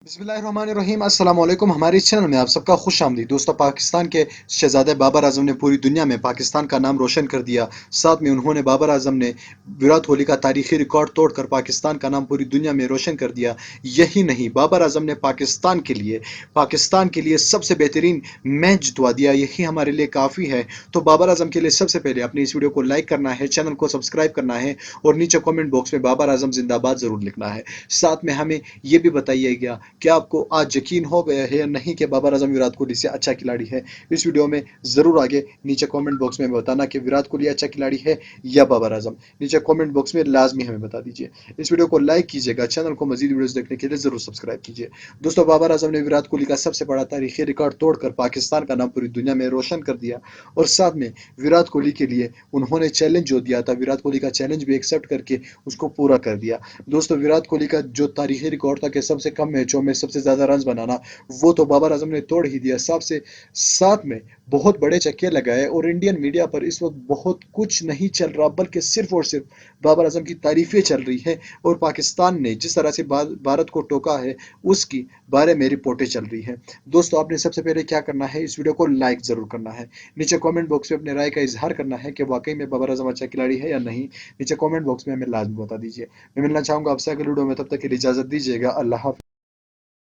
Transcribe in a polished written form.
बिस्मिल्लाहिर्रहमानिर्रहीम अस्सलाम वालेकुम। हमारे इस चैनल में आप सबका खुश आमदीद। दोस्तों, पाकिस्तान के शहजादे बाबर आजम ने पूरी दुनिया में पाकिस्तान का नाम रोशन कर दिया। साथ में उन्होंने बाबर आजम ने विराट कोहली का तारीखी रिकॉर्ड तोड़कर पाकिस्तान का नाम पूरी दुनिया में रोशन कर दिया। यही नहीं, बाबर आजम ने पाकिस्तान के लिए सबसे बेहतरीन मैच जितवा दिया। यही हमारे लिए काफ़ी है। तो बाबर आजम के लिए सबसे पहले अपनी इस वीडियो को लाइक करना है, चैनल को सब्सक्राइब करना है और नीचे कॉमेंट बॉक्स में बाबर आजम जिंदाबाद ज़रूर लिखना है। साथ में हमें ये भी बताइएगा, क्या आपको आज यकीन हो गया है या नहीं कि बाबर आजम विराट कोहली से अच्छा खिलाड़ी है? इस वीडियो में ज़रूर आगे नीचे कमेंट बॉक्स में बताना कि विराट कोहली अच्छा खिलाड़ी है या बाबर आजम। नीचे कमेंट बॉक्स में लाजमी हमें बता दीजिए। इस वीडियो को लाइक कीजिएगा, चैनल को मजीद वीडियोस देखने के लिए ज़रूर सब्सक्राइब कीजिए। दोस्तों, बाबर आजम ने विराट कोहली का सबसे बड़ा तारीखी रिकॉर्ड तोड़कर पाकिस्तान का नाम पूरी दुनिया में रोशन कर दिया। और साथ में विराट कोहली के लिए उन्होंने चैलेंज जो दिया था, विराट कोहली का चैलेंज भी एक्सेप्ट करके उसको पूरा कर दिया। दोस्तों, विराट कोहली का जो तारीखी रिकॉर्ड था कि सबसे कम मैचों में सबसे ज़्यादा रन बनाना, वो तो बाबर आजम ने तोड़ ही दिया। सबसे साथ में बहुत बड़े छक्के लगाए। और इंडियन मीडिया पर इस वक्त बहुत कुछ नहीं चल रहा, बल्कि सिर्फ और सिर्फ बाबर आजम की तारीफें चल रही हैं। और पाकिस्तान ने जिस तरह से भारत को टोका है, उसकी बारे में रिपोर्टें चल रही हैं। दोस्तों, आपने सबसे पहले क्या करना है, इस वीडियो को लाइक ज़रूर करना है। नीचे कमेंट बॉक्स में अपने राय का इजहार करना है कि वाकई में बाबर आजम अच्छा खिलाड़ी है या नहीं। नीचे कमेंट बॉक्स में हमें लाजमी बता दीजिए। मैं मिलना चाहूँगा आपसे अगली वीडियो में, तब तक के लिए इजाज़त दीजिएगा। अल्लाह हाफ़िज़।